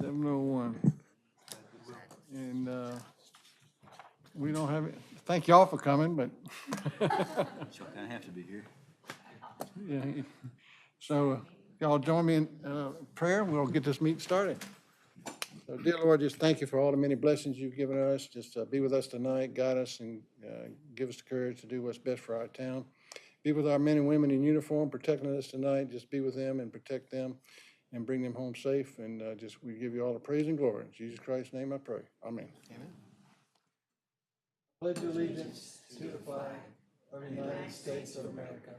7:01. And we don't have it. Thank y'all for coming, but Sure, kind of have to be here. yeah. So y'all join me in prayer. We'll get this meeting started. So, dear Lord, just thank you for all the many blessings you've given us. Just be with us tonight, guide us, and give us the courage to do what's best for our town. Be with our men and women in uniform, protecting us tonight. Just be with them and protect them and bring them home safe. And we give you all the praise and glory. In Jesus Christ's name I pray. Amen. Amen. Pledge allegiance to the flag of the United States of America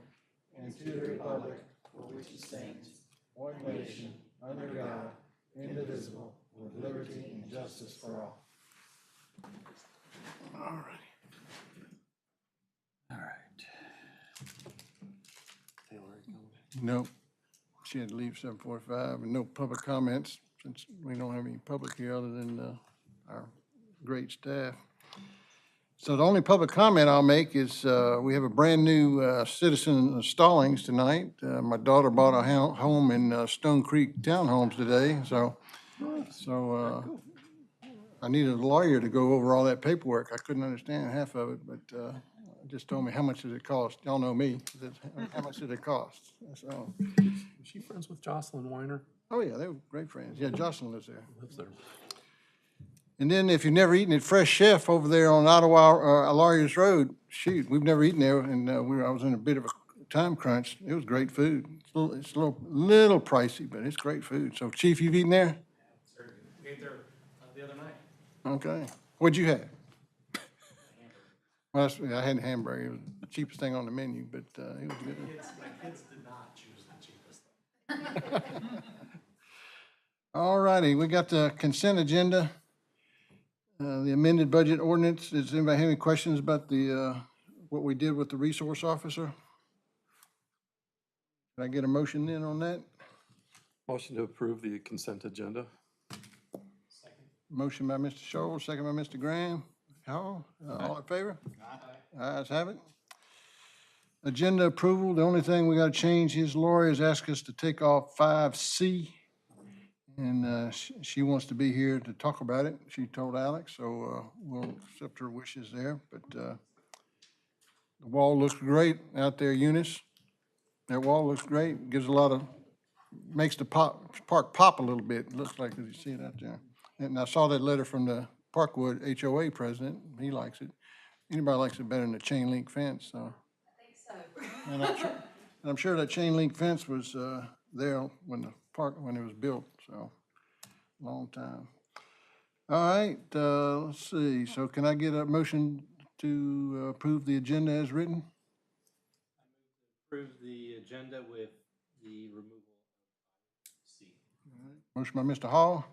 and to the republic for which it stands, one nation, under God, indivisible, with liberty and justice for all. All right. All right. Nope. She had to leave 7:45, and no public comments, since we don't have any public here other than our great staff. So the only public comment I'll make is we have a brand-new citizen of Stallings tonight. My daughter bought a home in Stone Creek Townhomes today, so I needed a lawyer to go over all that paperwork. I couldn't understand half of it, but just told me, how much does it cost? Y'all know me. How much did it cost? So, Is she friends with Jocelyn Weiner? oh yeah, they were great friends. Yeah, Jocelyn lives there. Lives there. And then if you've never eaten at Fresh Chef over there on Ottawa, Lawyers Road, shoot, we've never eaten there, and I was in a bit of a time crunch. It was great food. It's a little pricey, but it's great food. So Chief, you've eaten there? We ate there the other night. Okay. What'd you have? Well, I had a hamburger. It was the cheapest thing on the menu, but it was good. My kids did not choose the cheapest thing. All righty, we got the consent agenda. The amended budget ordinance. Does anybody have any questions about the what we did with the resource officer? Can I get a motion then on that? Motion to approve the consent agenda. Motion by Mr. Scholl, second by Mr. Graham. All in favor? Aye. Ayes have it. Agenda approval. The only thing we got to change, his lawyer has asked us to take off 5C. And she wants to be here to talk about it. She told Alex, so we'll accept her wishes there. But the wall looks great out there, Eunice. That wall looks great. Gives a lot of, makes the park pop a little bit. Looks like, as you see it out there. And I saw that letter from the Parkwood HOA president. He likes it. Anybody likes it better than the chain link fence, so. I think so. And I'm sure that chain link fence was there when it was built, so, long time. All right, let's see. So can I get a motion to approve the agenda as written? Approve the agenda with the removal of C. Motion by Mr. Hall.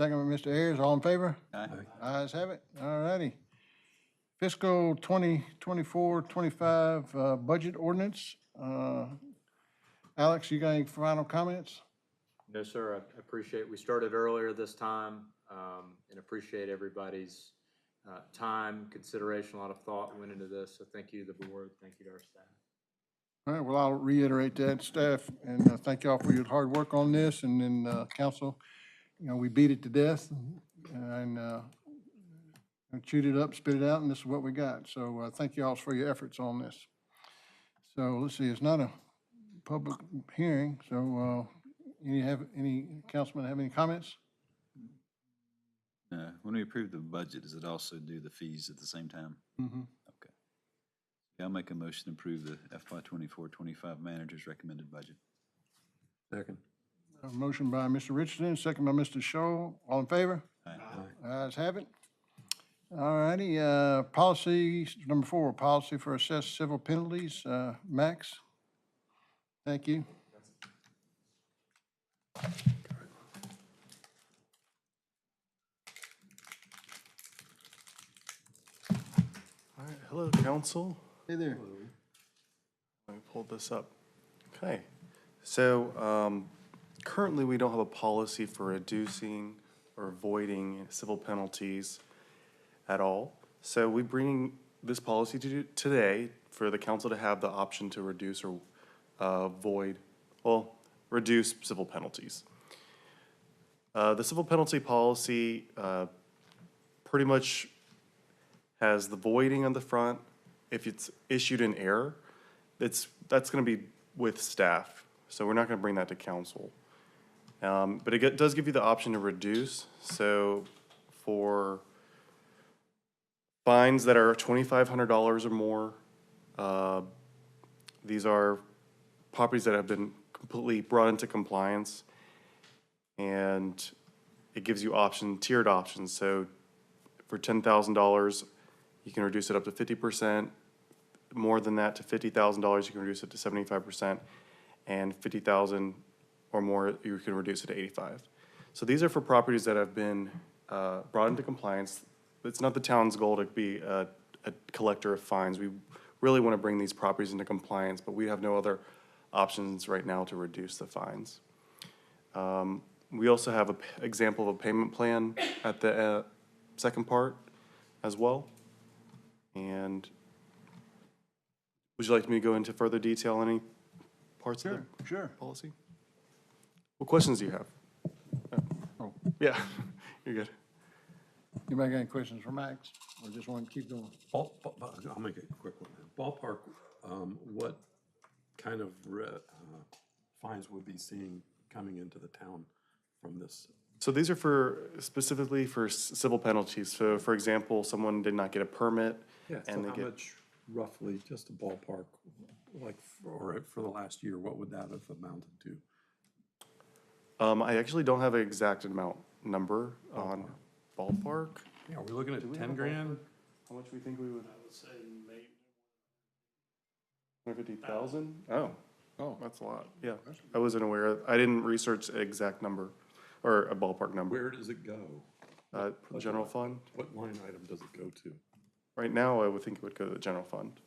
Second by Mr. Ayers. All in favor? Aye. Ayes have it. All righty. Fiscal 2024-25 budget ordinance. Alex, you got any final comments? No, sir. I appreciate, we started earlier this time, and appreciate everybody's time, consideration, a lot of thought went into this. So thank you to the board. Thank you to our staff. All right, well, I'll reiterate that, staff, and thank y'all for your hard work on this, and then council, we beat it to death, and chewed it up, spit it out, and this is what we got. So thank y'all for your efforts on this. So let's see, it's not a public hearing, so any councilman have any comments? When we approve the budget, does it also do the fees at the same time? Mm-hmm. Okay. I'll make a motion to approve the FY 24-25 manager's recommended budget. Second. A motion by Mr. Richardson, second by Mr. Scholl. All in favor? Aye. Ayes have it. All righty, policy number 4, policy for assessed civil penalties. Max? Thank you. All right, hello, council. Hey there. Let me pull this up. Okay, so currently we don't have a policy for reducing or avoiding civil penalties at all. So we bring this policy to today for the council to have the option to reduce or reduce civil penalties. The civil penalty policy pretty much has the voiding on the front. If it's issued in error, that's going to be with staff, so we're not going to bring that to council. But it does give you the option to reduce. So for fines that are $2,500 or more, these are properties that have been completely brought into compliance. And it gives you tiered options. So for $10,000, you can reduce it up to 50%. More than that, to $50,000, you can reduce it to 75%. And 50,000 or more, you can reduce it to 85. So these are for properties that have been brought into compliance. It's not the town's goal to be a collector of fines. We really want to bring these properties into compliance, but we have no other options right now to reduce the fines. We also have an example of a payment plan at the second part as well. And would you like me to go into further detail on any parts of the Sure. policy? What questions do you have? Oh. Yeah, you're good. Anybody got any questions for Max, or just want to keep going? I'll make it a quick one. Ballpark, what kind of fines would be seeing coming into the town from this? So these are specifically for civil penalties. So for example, someone did not get a permit. Yeah, so and they how much roughly, just a ballpark, like for the last year, what would that have amounted to? I actually don't have an exact number on ballpark. Yeah, are we looking at 10 grand? How much we think we would? I would say maybe 150,000? Oh, that's a lot. Yeah, I wasn't aware. I didn't research an exact number or a ballpark number. Where does it go? General fund? What line item does it go to? Right now, I would think it would go to the general fund.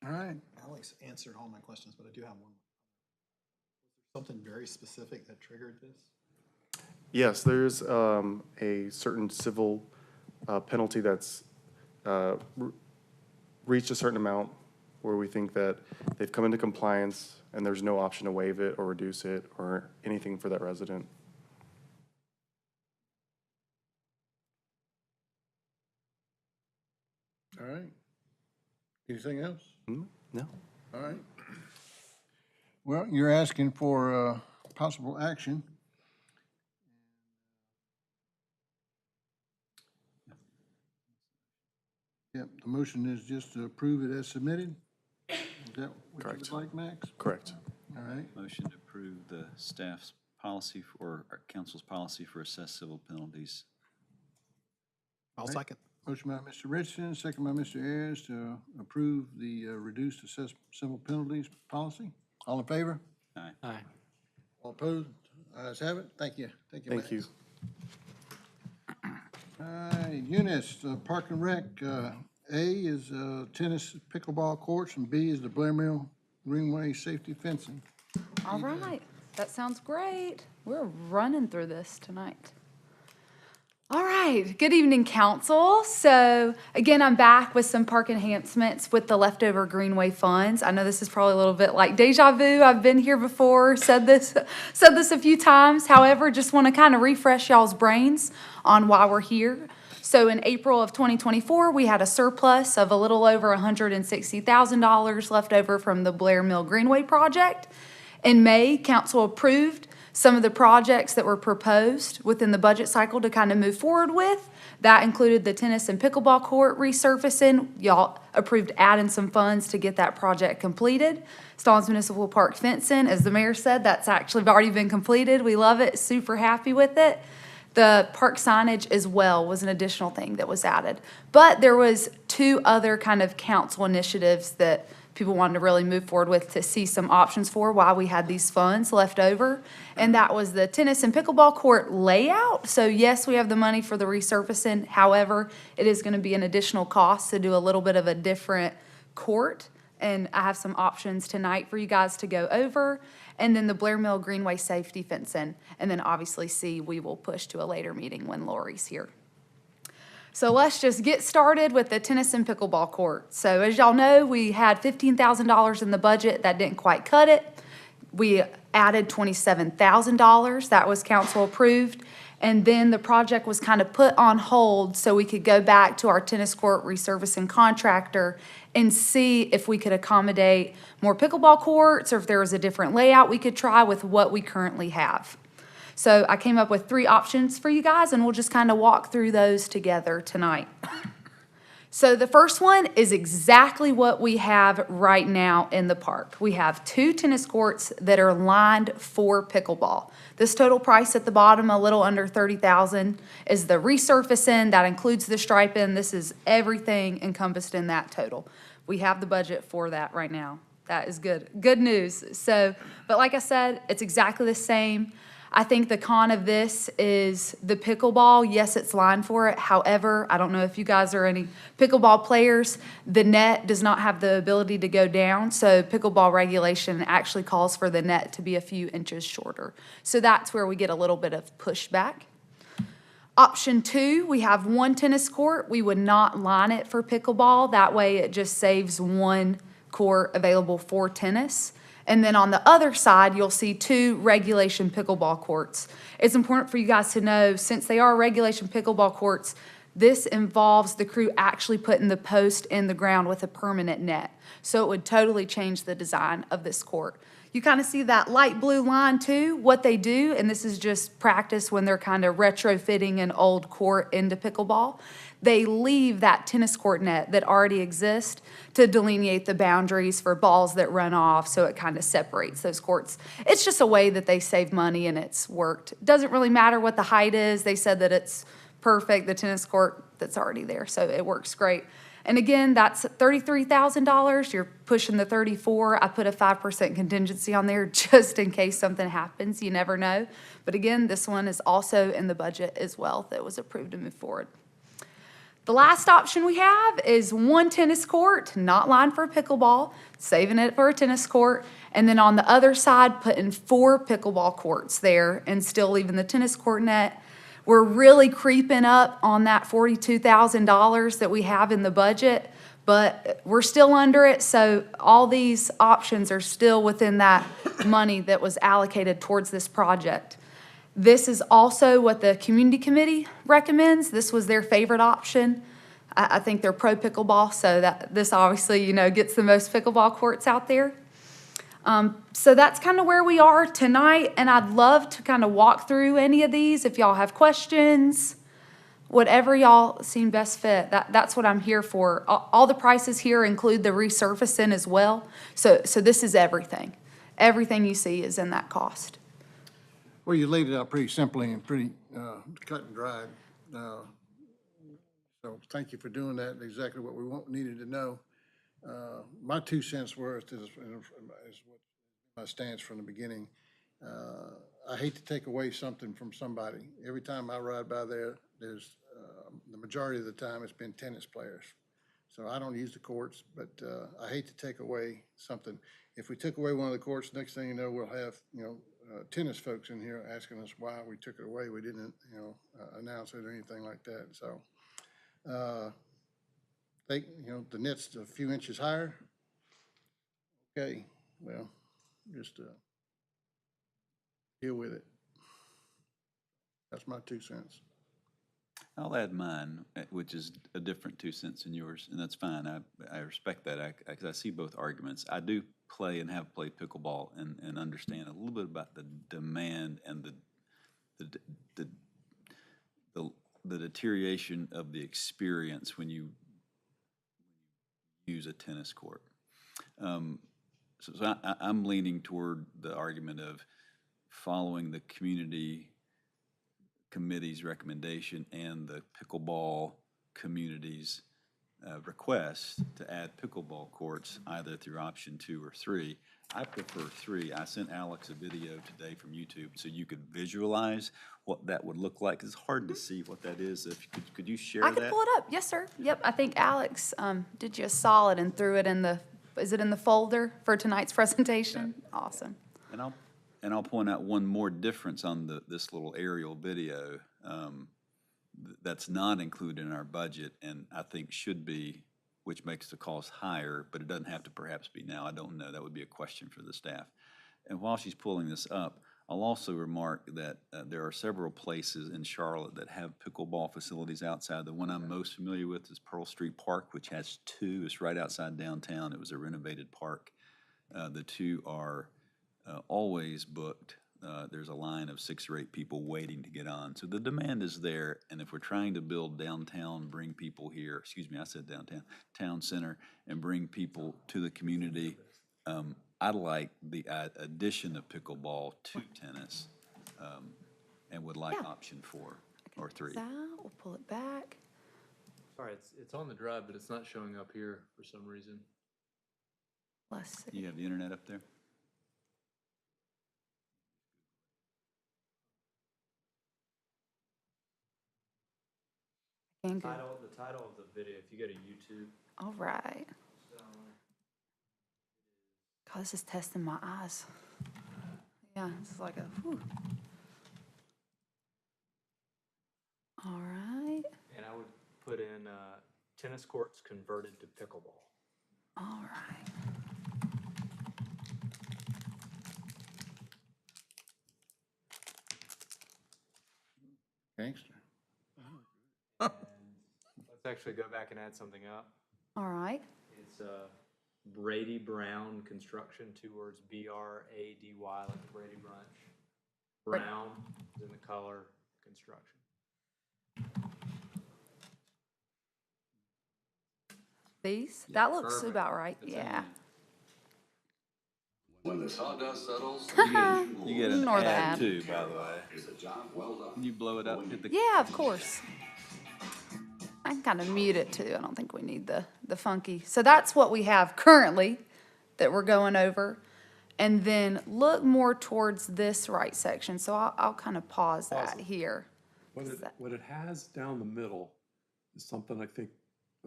All right. Alex answered all my questions, but I do have one. Something very specific that triggered this? Yes, there's a certain civil penalty that's reached a certain amount where we think that they've come into compliance and there's no option to waive it or reduce it or anything for that resident. All right. Anything else? No. All right. Well, you're asking for possible action. Yep, the motion is just to approve it as submitted. Is that what you Correct. would like, Max? Correct. All right. Motion to approve the staff's policy or council's policy for assessed civil penalties. I'll second. Motion by Mr. Richardson, second by Mr. Ayers to approve the reduced assessed civil penalties policy. All in favor? Aye. Aye. All opposed? Ayes have it. Thank you. Thank you, Max. Thank you. All right, Eunice, Park and Rec, A is tennis pickleball courts, and B is the Blair Mill Greenway safety fencing. All right, that sounds great. We're running through this tonight. All right, good evening, council. So again, I'm back with some park enhancements with the leftover Greenway funds. I know this is probably a little bit like deja vu. I've been here before, said this a few times. However, just want to kind of refresh y'all's brains on why we're here. So in April of 2024, we had a surplus of a little over $160,000 left over from the Blair Mill Greenway project. In May, council approved some of the projects that were proposed within the budget cycle to kind of move forward with. That included the tennis and pickleball court resurfacing. Y'all approved adding some funds to get that project completed. Stallings Municipal Park fencing, as the mayor said, that's actually already been completed. We love it, super happy with it. The park signage as well was an additional thing that was added. But there was two other kind of council initiatives that people wanted to really move forward with to see some options for while we had these funds left over. And that was the tennis and pickleball court layout. So yes, we have the money for the resurfacing. However, it is going to be an additional cost to do a little bit of a different court. And I have some options tonight for you guys to go over. And then the Blair Mill Greenway safety fencing. And then obviously C, we will push to a later meeting when Lori's here. So let's just get started with the tennis and pickleball court. So as y'all know, we had $15,000 in the budget. That didn't quite cut it. We added $27,000. That was council approved. And then the project was kind of put on hold so we could go back to our tennis court resurfacing contractor and see if we could accommodate more pickleball courts or if there was a different layout we could try with what we currently have. So I came up with 3 options for you guys, and we'll just kind of walk through those together tonight. So the first one is exactly what we have right now in the park. We have 2 tennis courts that are lined for pickleball. This total price at the bottom, a little under $30,000, is the resurfacing. That includes the striping. This is everything encompassed in that total. We have the budget for that right now. That is good. Good news. So, but like I said, it's exactly the same. I think the con of this is the pickleball. Yes, it's lined for it. However, I don't know if you guys are any pickleball players. The net does not have the ability to go down, so pickleball regulation actually calls for the net to be a few inches shorter. So that's where we get a little bit of pushback. Option 2, we have 1 tennis court. We would not line it for pickleball. That way it just saves 1 court available for tennis. And then on the other side, you'll see 2 regulation pickleball courts. It's important for you guys to know, since they are regulation pickleball courts, this involves the crew actually putting the post in the ground with a permanent net. So it would totally change the design of this court. You kind of see that light blue line too. What they do, and this is just practice when they're kind of retrofitting an old court into pickleball, they leave that tennis court net that already exists to delineate the boundaries for balls that run off, so it kind of separates those courts. It's just a way that they save money, and it's worked. Doesn't really matter what the height is. They said that it's perfect, the tennis court that's already there, so it works great. And again, that's $33,000. You're pushing the 34. I put a 5% contingency on there just in case something happens. You never know. But again, this one is also in the budget as well that was approved to move forward. The last option we have is 1 tennis court, not lined for pickleball, saving it for a tennis court, and then on the other side, putting 4 pickleball courts there and still leaving the tennis court net. We're really creeping up on that $42,000 that we have in the budget, but we're still under it, so all these options are still within that money that was allocated towards this project. This is also what the community committee recommends. This was their favorite option. I think they're pro pickleball, so that this obviously, you know, gets the most pickleball courts out there. So that's kind of where we are tonight, and I'd love to kind of walk through any of these if y'all have questions, whatever y'all seem best fit. That's what I'm here for. All the prices here include the resurfacing as well. So this is everything. Everything you see is in that cost. Well, you laid it out pretty simply and pretty cut and dried. So thank you for doing that, exactly what we needed to know. My 2 cents worth is what my stance from the beginning. I hate to take away something from somebody. Every time I ride by there, there's the majority of the time it's been tennis players. So I don't use the courts, but I hate to take away something. If we took away one of the courts, next thing you know, we'll have, you know, tennis folks in here asking us why we took it away. We didn't, you know, announce it or anything like that. So, you know, the net's a few inches higher. Okay, well, just deal with it. That's my 2 cents. I'll add mine, which is a different 2 cents than yours, and that's fine. I respect that, because I see both arguments. I do play and have played pickleball and understand a little bit about the demand and the deterioration of the experience when you use a tennis court. So I'm leaning toward the argument of following the community committee's recommendation and the pickleball community's request to add pickleball courts either through option 2 or 3. I prefer 3. I sent Alex a video today from YouTube so you could visualize what that would look like. It's hard to see what that is. If could you share I that? can pull it up. Yes, sir. Yep, I think Alex did you a solid and threw it in the, is it in the folder for tonight's presentation? Awesome. And I'll point out one more difference on this little aerial video. that's not included in our budget and I think should be, which makes the cost higher, but it doesn't have to perhaps be now. I don't know. That would be a question for the staff. And while she's pulling this up, I'll also remark that there are several places in Charlotte that have pickleball facilities outside. The one I'm most familiar with is Pearl Street Park, which has two. It's right outside downtown. It was a renovated park. The two are always booked. There's a line of 6 or 8 people waiting to get on. So the demand is there, and if we're trying to build downtown, bring people here, excuse me, I said downtown, town center, and bring people to the community, I like the addition of pickleball to tennis, and would like Yeah. option 4 or 3. That, we'll pull it back. Sorry, it's on the drive, but it's not showing up here for some reason. Let's see. You have the internet up there? And go. The title of the video, if you go to YouTube. All right. God, this is testing my eyes. Yeah, it's like a, whew. All right, And I would put in tennis courts converted to pickleball. all right. Gangster. Let's actually go back and add something up. All right. It's Brady Brown Construction, 2 words, B-R-A-D-Y, like the Brady Bunch. Brown is in the color, construction. These? Yeah, That looks perfect. about right. That's Yeah. When the sawdust settles, You get an Ignore the ad ad. too, by the way. it's a job well done. Can you blow it up? Hit the Yeah, of course. I can kind of mute it too. I don't think we need the funky. So that's what we have currently that we're going over. And then look more towards this right section. So I'll kind of pause that here. What it has down the middle is something I think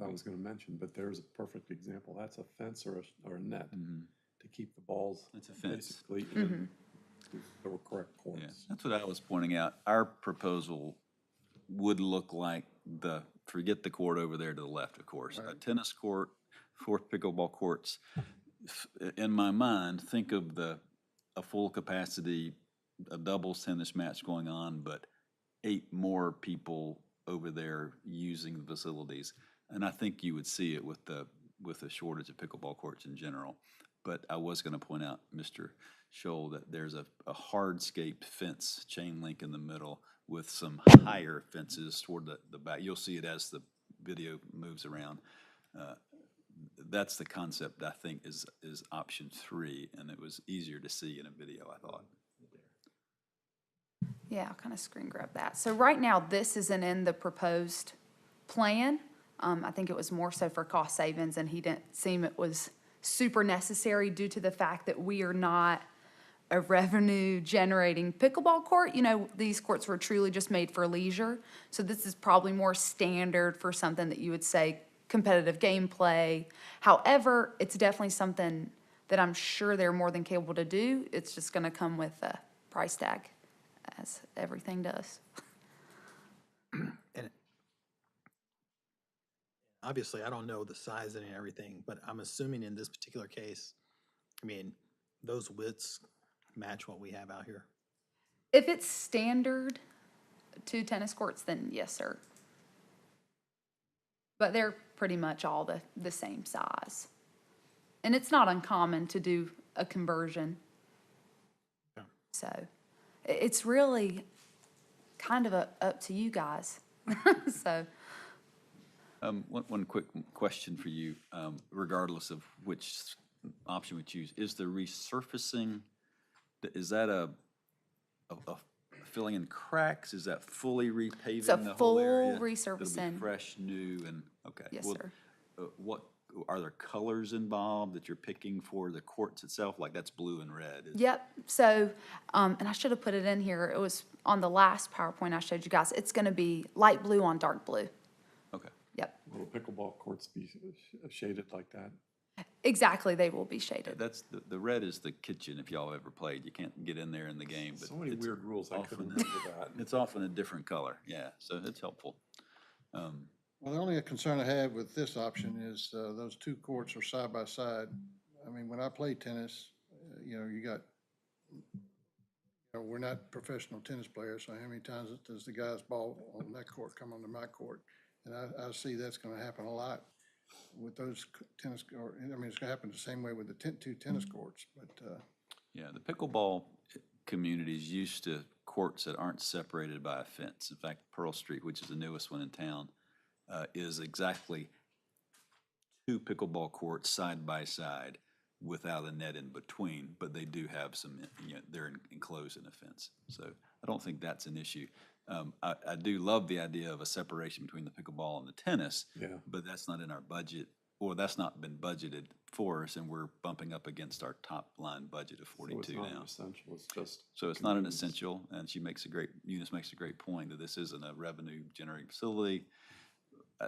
I was gonna mention, but there's a perfect example. That's a fence or a net to keep the balls That's a fence. basically in the correct Yeah, courts. that's what I was pointing out. Our proposal would look like forget the court over there to the left, of course. A tennis court, 4 pickleball courts. In my mind, think of a full capacity, a doubles tennis match going on, but 8 more people over there using the facilities. And I think you would see it with the shortage of pickleball courts in general. But I was gonna point out, Mr. Scholl, that there's a hardscape fence, chain link in the middle with some higher fences toward the back. You'll see it as the video moves around. That's the concept, I think, is option 3, and it was easier to see in a video, I thought. Yeah, I'll kind of screen grab that. So right now, this isn't in the proposed plan. I think it was more so for cost savings, and he didn't seem it was super necessary due to the fact that we are not a revenue-generating pickleball court. You know, these courts were truly just made for leisure. So this is probably more standard for something that you would say competitive gameplay. However, it's definitely something that I'm sure they're more than capable to do. It's just gonna come with a price tag, as everything does. And obviously, I don't know the sizing and everything, but I'm assuming in this particular case, I mean, those widths match what we have out here. If it's standard 2 tennis courts, then yes, sir. But they're pretty much all the same size. And it's not uncommon to do a conversion. Yeah. So it's really kind of up to you guys. So, One quick question for you, regardless of which option we choose. Is the resurfacing, is that a filling in cracks? Is that fully repaving a the full whole area? It'll resurfacing. be fresh, new, and, okay. Yes, Well, sir. What, are there colors involved that you're picking for the courts itself? Like that's blue and red? Yep. So, and I should have put it in here. It was on the last PowerPoint I showed you guys. It's going to be light blue on dark blue. Okay. Yep. Will the pickleball courts be shaded like that? Exactly, they will be shaded. That's, the red is the kitchen, if y'all ever played. You can't get in there in the game, but So many it's weird rules, I couldn't often, remember that. it's often a different color, yeah, so it's helpful. Well, the only concern I have with this option is, those two courts are side by side. I mean, when I play tennis, you got, we're not professional tennis players, so how many times does the guy's ball on that court come onto my court? And I see that's gonna happen a lot with those tennis, or, I mean, it's gonna happen the same way with the two tennis courts, but, Yeah, the pickleball community's used to courts that aren't separated by a fence. In fact, Pearl Street, which is the newest one in town, is exactly two pickleball courts side by side without a net in between, but they do have some, they're enclosed in a fence. So I don't think that's an issue. I do love the idea of a separation between the pickleball and the tennis. Yeah. But that's not in our budget, or that's not been budgeted for us, and we're bumping up against our top line budget of So it's 42 not now. an essential, it's just. So it's not an convenience. essential, and Eunice makes a great point that this isn't a revenue generating facility.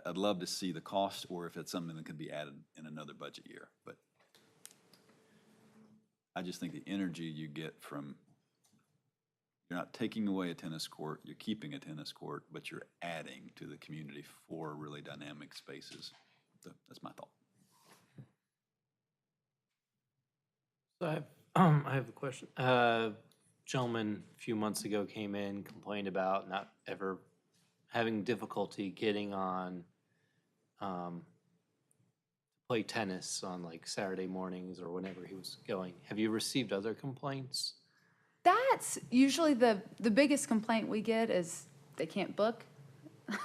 I'd love to see the cost, or if it's something that could be added in another budget year, but I just think the energy you get from, you're not taking away a tennis court, you're keeping a tennis court, but you're adding to the community for really dynamic spaces. So that's my thought. So I have a question. Gentleman a few months ago came in, complained about not ever having difficulty getting on, play tennis on like Saturday mornings or whenever he was going. Have you received other complaints? That's usually the biggest complaint we get is they can't book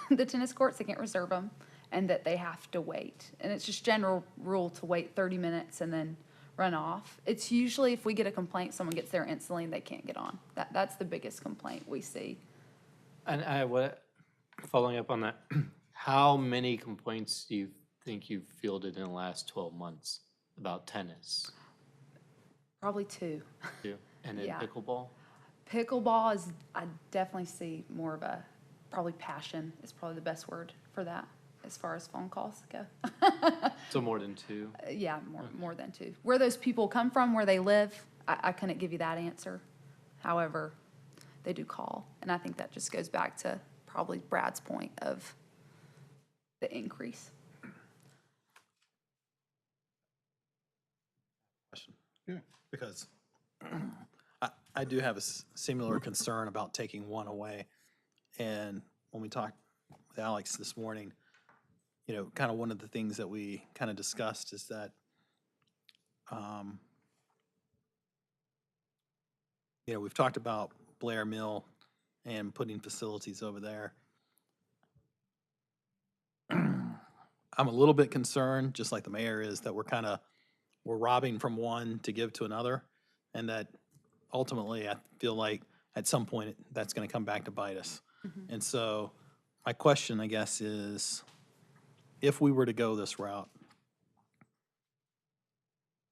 the tennis courts, they can't reserve them, and that they have to wait. And it's just general rule to wait 30 minutes and then run off. It's usually if we get a complaint, someone gets there instantly and they can't get on. That's the biggest complaint we see. And following up on that, how many complaints do you think you've fielded in the last 12 months about tennis? Probably two. Two. And then Yeah. pickleball? Pickleball is, I definitely see more of a, probably passion is probably the best word for that as far as phone calls go. So more than two? Yeah, more than two. Where those people come from, where they live, I couldn't give you that answer. However, they do call. And I think that just goes back to probably Brad's point of the increase. yeah. Because I do have a similar concern about taking one away. And when we talked with Alex this morning, kind of one of the things that we kind of discussed is that, we've talked about Blair Mill and putting facilities over there. I'm a little bit concerned, just like the mayor is, that we're robbing from one to give to another, and that ultimately I feel like at some point that's going to come back to bite us. And so my question, I guess, is if we were to go this route,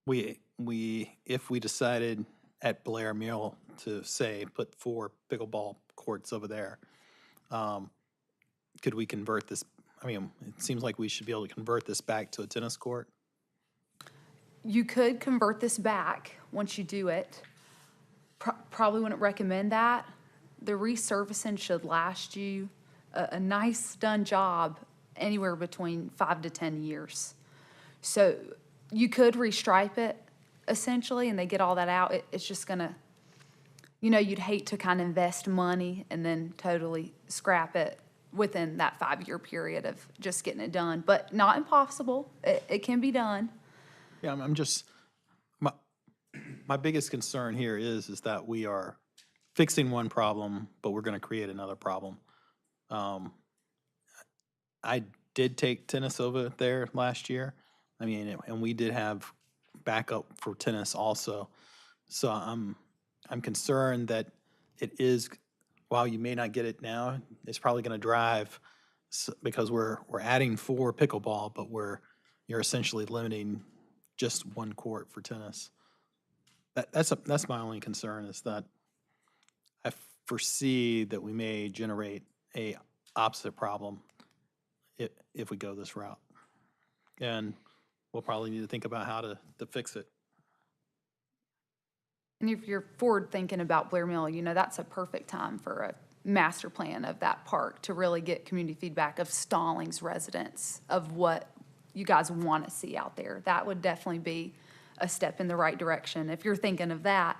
if we decided at Blair Mill to say put 4 pickleball courts over there, could we convert this? I mean, it seems like we should be able to convert this back to a tennis court. You could convert this back once you do it. Probably wouldn't recommend that. The resurfacing should last you a nice done job anywhere between 5 to 10 years. So you could restripe it essentially, and they get all that out. It's just gonna, you'd hate to kind of invest money and then totally scrap it within that 5-year period of just getting it done. But not impossible. It can be done. Yeah, I'm just, my biggest concern here is that we are fixing one problem, but we're gonna create another problem. I did take tennis over there last year. I mean, and we did have backup for tennis also. So I'm concerned that it is, while you may not get it now, it's probably gonna drive, because we're adding 4 pickleball, but you're essentially limiting just one court for tennis. That's my only concern, is that I foresee that we may generate a opposite problem if we go this route. And we'll probably need to think about how to fix it. And if you're forward thinking about Blair Mill, you know, that's a perfect time for a master plan of that park to really get community feedback of Stallings residents of what you guys want to see out there. That would definitely be a step in the right direction if you're thinking of that.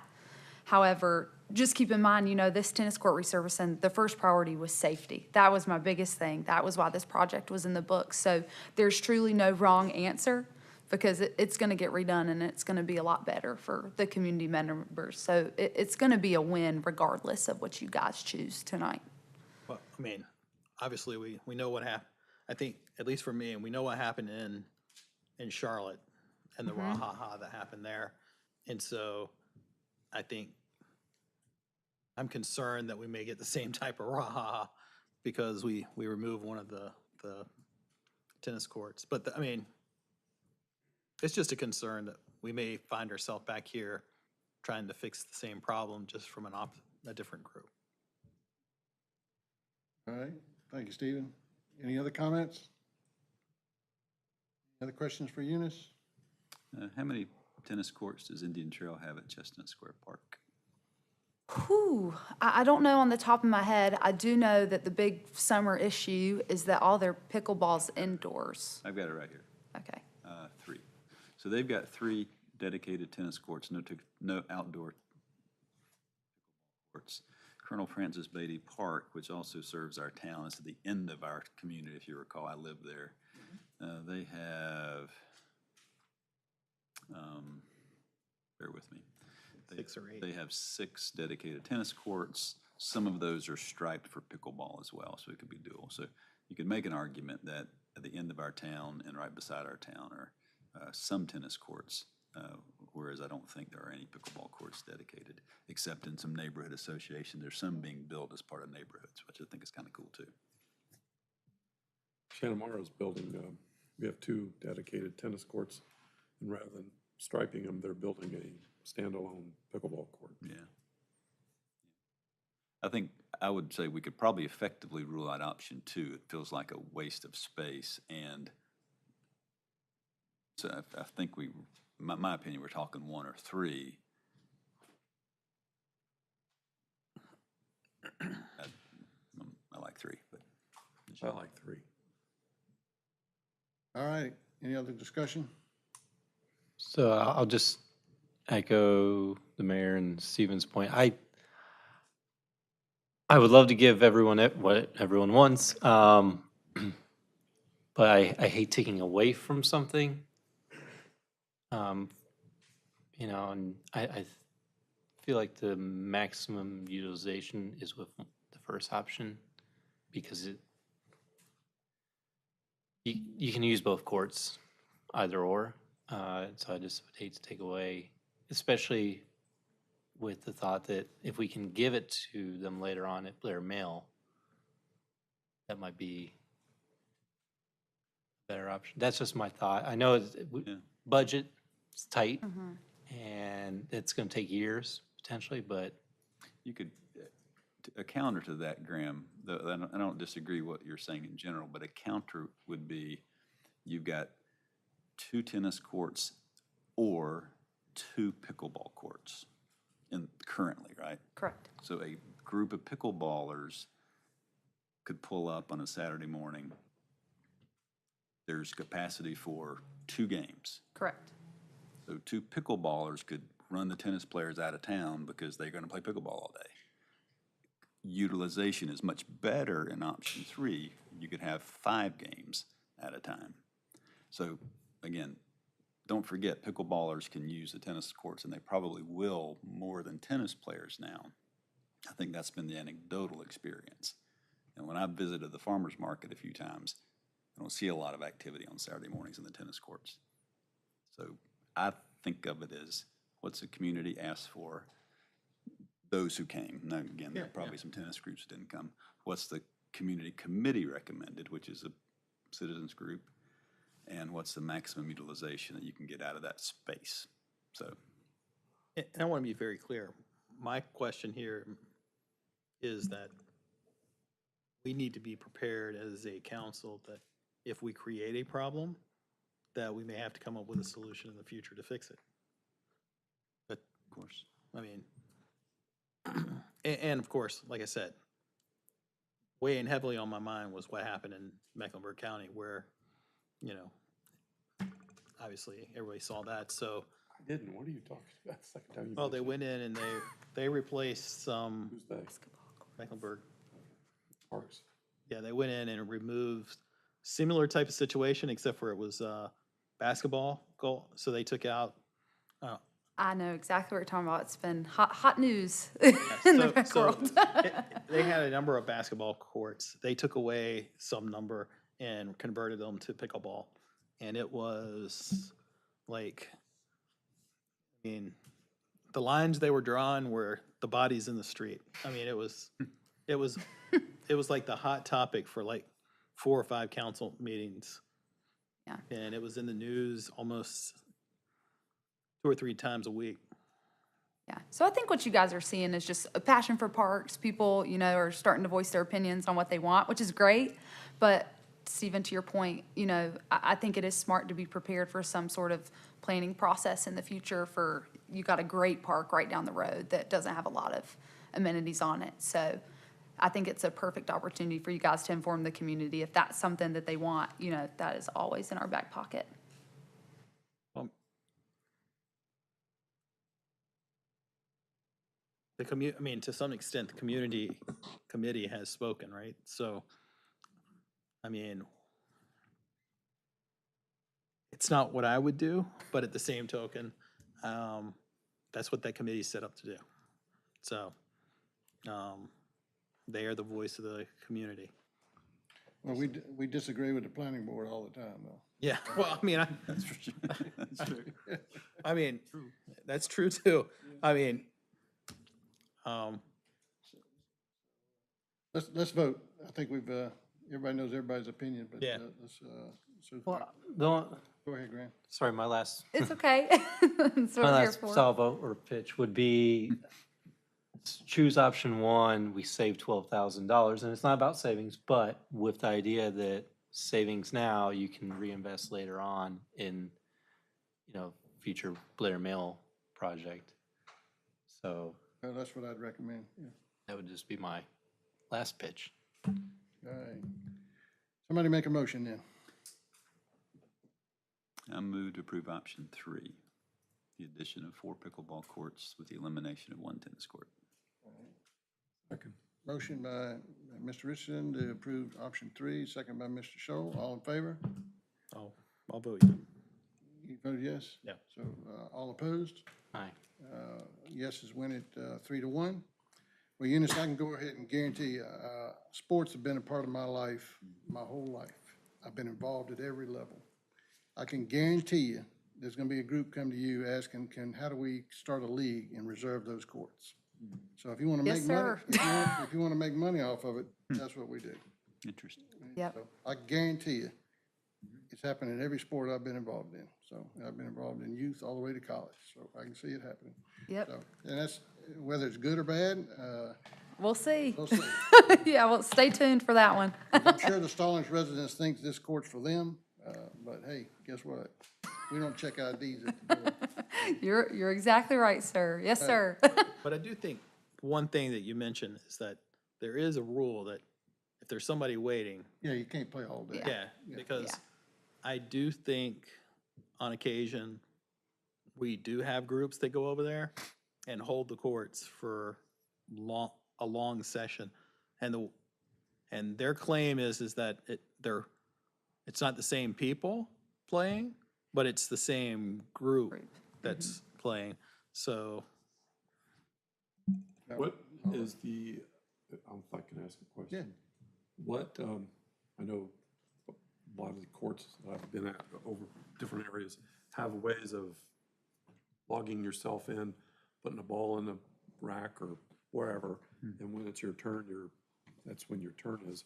However, just keep in mind, you know, this tennis court resurfacing, the first priority was safety. That was my biggest thing. That was why this project was in the books. So there's truly no wrong answer because it's going to get redone and it's going to be a lot better for the community members. So it's going to be a win regardless of what you guys choose tonight. Well, I mean, obviously, we know what happened. I think, at least for me, and we know what happened in Charlotte and the raha that happened there. And so I think I'm concerned that we may get the same type of raha because we remove one of the tennis courts. But, I mean, it's just a concern that we may find ourselves back here trying to fix the same problem just from a different group. All right, thank you, Stephen. Any other comments? Other questions for Eunice? How many tennis courts does Indian Trail have at Chestnut Square Park? Whew, I don't know on the top of my head. I do know that the big summer issue is that all their pickleball's indoors. I've got it right here, Okay. 3. So they've got 3 dedicated tennis courts, no outdoor courts. Colonel Francis Beatty Park, which also serves our town, is at the end of our community, if you recall. I live there. They have, bear with me. 6 or 8. They have 6 dedicated tennis courts. Some of those are striped for pickleball as well, so it could be dual. So you could make an argument that at the end of our town and right beside our town are some tennis courts, whereas I don't think there are any pickleball courts dedicated, except in some neighborhood association. There's some being built as part of neighborhoods, which I think is kind of cool too. Shanamara's building, we have 2 dedicated tennis courts, and rather than striping them, they're building a standalone pickleball court. Yeah. I think I would say we could probably effectively rule out option 2. It feels like a waste of space, and so I think my opinion, we're talking 1 or 3. I like 3, but. I like 3. All right, any other discussion? So I'll just echo the mayor and Stephen's point. I would love to give everyone what everyone wants, but I hate taking away from something. You know, and I feel like the maximum utilization is with the first option because you can use both courts, either or. So I just would hate to take away, especially with the thought that if we can give it to them later on at Blair Mill, that might be a better option. That's just my thought. I know budget is tight and it's going to take years potentially, but You could, a counter to that, Graham, though I don't disagree what you're saying in general, but a counter would be you've got 2 tennis courts or 2 pickleball courts currently, right? Correct. So a group of pickleballers could pull up on a Saturday morning. There's capacity for 2 games. Correct. So 2 pickleballers could run the tennis players out of town because they're going to play pickleball all day. Utilization is much better in option 3. You could have 5 games at a time. So again, don't forget pickleballers can use the tennis courts, and they probably will more than tennis players now. I think that's been the anecdotal experience. And when I've visited the farmer's market a few times, I don't see a lot of activity on Saturday mornings in the tennis courts. So I think of it as what's the community asked for, those who came. Now, again, there are probably some tennis groups that didn't come. What's the community committee recommended, which is a citizens group, and what's the maximum utilization that you can get out of that space? So, And I want to be very clear. My question here is that we need to be prepared as a council that if we create a problem, that we may have to come up with a solution in the future to fix it. But, Of course. I mean, and of course, like I said, weighing heavily on my mind was what happened in Mecklenburg County where, you know, obviously everybody saw that, so, I didn't, what are you talking about? Second time you well, they mentioned went in and they replaced some it. Who's they? Mecklenburg. Parks. Yeah, they went in and removed similar type of situation, except for it was basketball goal. So they took out. I know exactly what you're talking about. It's been hot news in the rec world. They had a number of basketball courts. They took away some number and converted them to pickleball, and it was like, I mean, the lines they were drawing were the bodies in the street. I mean, it was like the hot topic for like 4 or 5 council meetings. Yeah. And it was in the news almost 2 or 3 times a week. Yeah. So I think what you guys are seeing is just a passion for parks. People, you know, are starting to voice their opinions on what they want, which is great. But Stephen, to your point, you know, I think it is smart to be prepared for some sort of planning process in the future for, you got a great park right down the road that doesn't have a lot of amenities on it. So I think it's a perfect opportunity for you guys to inform the community. If that's something that they want, you know, that is always in our back pocket. I mean, to some extent, the community committee has spoken, right? So, I mean, it's not what I would do, but at the same token, that's what that committee is set up to do. So, they are the voice of the community. Well, we disagree with the planning board all the time, though. Yeah, well, I mean, That's for sure. That's true. I mean, that's true too. I mean, Let's vote. I think everybody knows everybody's opinion, but Yeah. let's, so, Well, go ahead, Graham. sorry, my last It's okay. That's what My we're here last for. salvo or pitch would be choose option 1, we save $12,000, and it's not about savings, but with the idea that savings now, you can reinvest later on in, you know, future Blair Mill project. So That's what I'd recommend, yeah. that would just be my last pitch. All right. Somebody make a motion then. I move to approve option 3, the addition of 4 pickleball courts with the elimination of 1 tennis court. Second. Motion by Mr. Richardson to approve option 3, second by Mr. Scholl. All in favor? I'll vote you. You voted yes? Yeah. So, all opposed? Aye. Yeses win it 3-1. Well, Eunice, I can go ahead and guarantee you, sports have been a part of my life, my whole life. I've been involved at every level. I can guarantee you, there's gonna be a group come to you asking, how do we start a league and reserve those courts? So if you wanna Yes, make money, sir. if you wanna make money off of it, that's what we do. Interesting. Yep. So I guarantee you, it's happened in every sport I've been involved in. So I've been involved in youth all the way to college, so I can see it happening. Yep. So, and that's, whether it's good or bad, We'll see. we'll see. Yeah, well, stay tuned for that one. I'm sure the Stallings residents think this court's for them, but hey, guess what? We don't check IDs at the door. You're exactly right, sir. Yes, sir. But I do think one thing that you mentioned is that there is a rule that if there's somebody waiting, Yeah, you can't play all day. yeah, because Yeah. I do think on occasion, we do have groups that go over there and hold the courts for a long session. And their claim is that it's not the same people playing, but it's the same group that's playing. So, What is the, if I can ask a question? What, I know a lot of the courts that I've been at over different areas have ways of logging yourself in, putting a ball in the rack or wherever, and when it's your turn, that's when your turn is.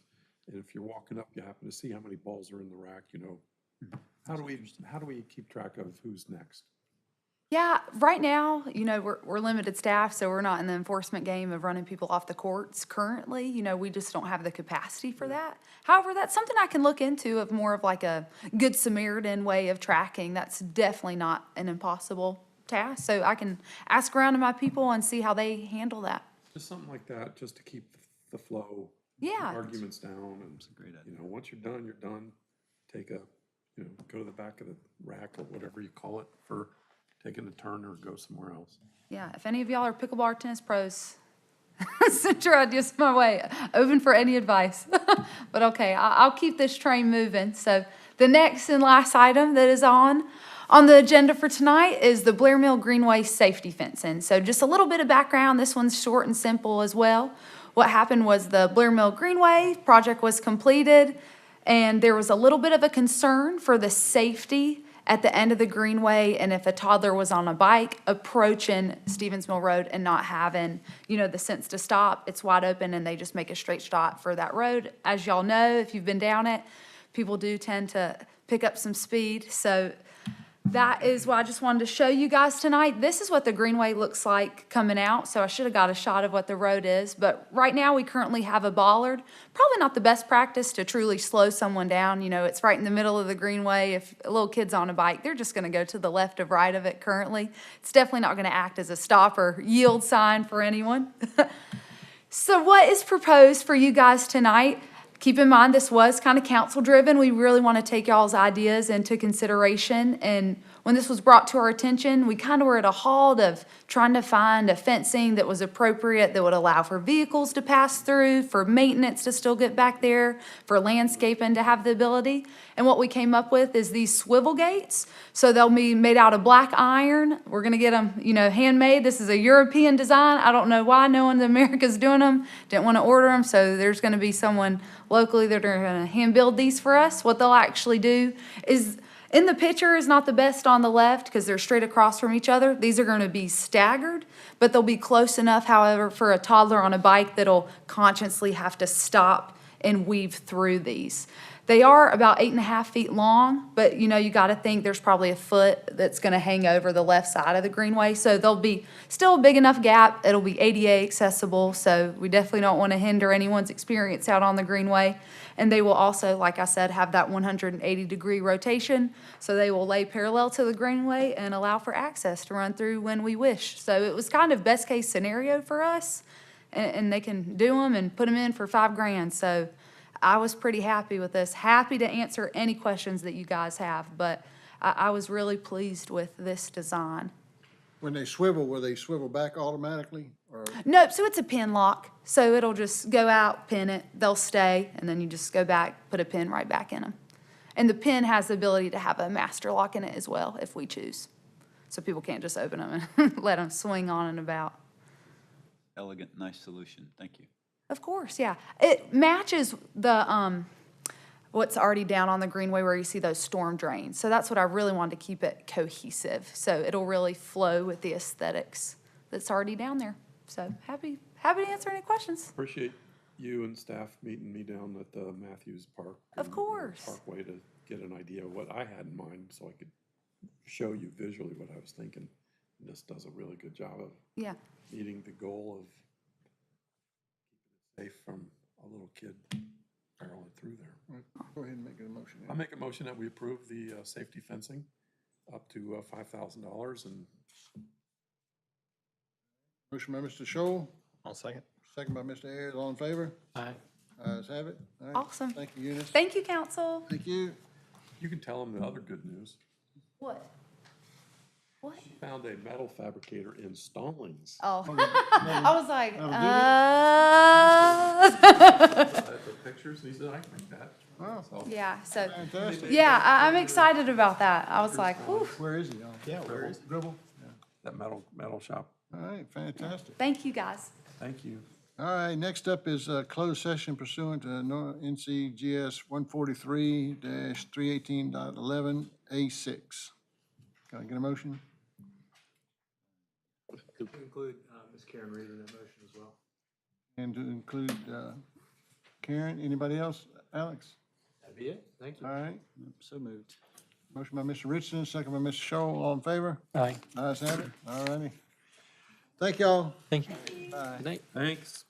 And if you're walking up, you happen to see how many balls are in the rack, you know. How do we keep track of who's next? Yeah, right now, we're limited staff, so we're not in the enforcement game of running people off the courts currently. We just don't have the capacity for that. However, that's something I can look into of more of like a Good Samaritan way of tracking. That's definitely not an impossible task. So I can ask around to my people and see how they handle that. Just something like that, just to keep the flow. Yeah. Arguments down and, It's a great idea. once you're done, you're done. Take a, go to the back of the rack or whatever you call it for taking a turn or go somewhere else. Yeah, if any of y'all are pickleball or tennis pros, send your ideas my way. Open for any advice. But okay, I'll keep this train moving. So the next and last item that is on the agenda for tonight is the Blair Mill Greenway safety fencing. So just a little bit of background. This one's short and simple as well. What happened was the Blair Mill Greenway project was completed, and there was a little bit of a concern for the safety at the end of the greenway, and if a toddler was on a bike approaching Stevens Mill Road and not having, the sense to stop, it's wide open and they just make a straight shot for that road. As y'all know, if you've been down it, people do tend to pick up some speed. So that is what I just wanted to show you guys tonight. This is what the greenway looks like coming out. So I should have got a shot of what the road is. But right now we currently have a bollard. Probably not the best practice to truly slow someone down. It's right in the middle of the greenway. If a little kid's on a bike, they're just going to go to the left or right of it currently. It's definitely not going to act as a stop or yield sign for anyone. So what is proposed for you guys tonight? Keep in mind, this was kind of council-driven. We really want to take y'all's ideas into consideration. And when this was brought to our attention, we kind of were at a halt of trying to find a fencing that was appropriate, that would allow for vehicles to pass through, for maintenance to still get back there, for landscaping to have the ability. And what we came up with is these swivel gates. So they'll be made out of black iron. We're going to get them, handmade. This is a European design. I don't know why no one in America's doing them. Didn't want to order them, so there's going to be someone locally that are going to hand build these for us. What they'll actually do is, in the picture is not the best on the left because they're straight across from each other. These are going to be staggered, but they'll be close enough, however, for a toddler on a bike that'll consciously have to stop and weave through these. They are about 8.5 feet long, but you got to think there's probably a foot that's going to hang over the left side of the greenway. So there'll be still a big enough gap. It'll be ADA accessible. So we definitely don't want to hinder anyone's experience out on the greenway. And they will also, like I said, have that 180-degree rotation. So they will lay parallel to the greenway and allow for access to run through when we wish. So it was kind of best case scenario for us. And they can do them and put them in for $5,000. So I was pretty happy with this. Happy to answer any questions that you guys have, but I was really pleased with this design. When they swivel, will they swivel back automatically? Or Nope, so it's a pin lock. So it'll just go out, pin it, they'll stay, and then you just go back, put a pin right back in them. And the pin has the ability to have a master lock in it as well, if we choose. So people can't just open them and let them swing on and about. Elegant, nice solution. Thank you. Of course, yeah. It matches the what's already down on the greenway where you see those storm drains. So that's what I really wanted to keep it cohesive. So it'll really flow with the aesthetics that's already down there. So happy to answer any questions. Appreciate you and staff meeting me down at the Matthews Park. Of and course. Parkway to get an idea of what I had in mind so I could show you visually what I was thinking. And this does a really good job of Yeah. meeting the goal of keeping it safe from a little kid barreling through there. go ahead and make a motion. I make a motion that we approve the safety fencing up to $5,000 and Motion by Mr. Shoal, I'll second. second by Mr. Ayers. All in favor? Aye. Ayes have it. All right. Awesome. Thank you, Eunice. Thank you, council. Thank you. you can tell them the other good news. What? What? Found a metal fabricator in Stallings. Oh, I was like, The pictures, he said, I can make that. Wow, So, yeah, so, fantastic. yeah, I'm excited about that. I was like, whew, Where is he? Oh, Yeah, where is he? Gribble? that metal shop. All right, fantastic. thank you, guys. Thank you. All right, next up is a closed session pursuant to NCGS 143-318.11A6. Can I get a motion? To include Ms. Karen Reed in that motion as well. And to include Karen, anybody else? Alex? That'd be it. Thank you. All right, So moved. Motion by Mr. Richardson, second by Mr. Shoal. All in favor? Aye. Ayes have it. All righty. Thank y'all. Thank you. Bye. Good night. Thanks.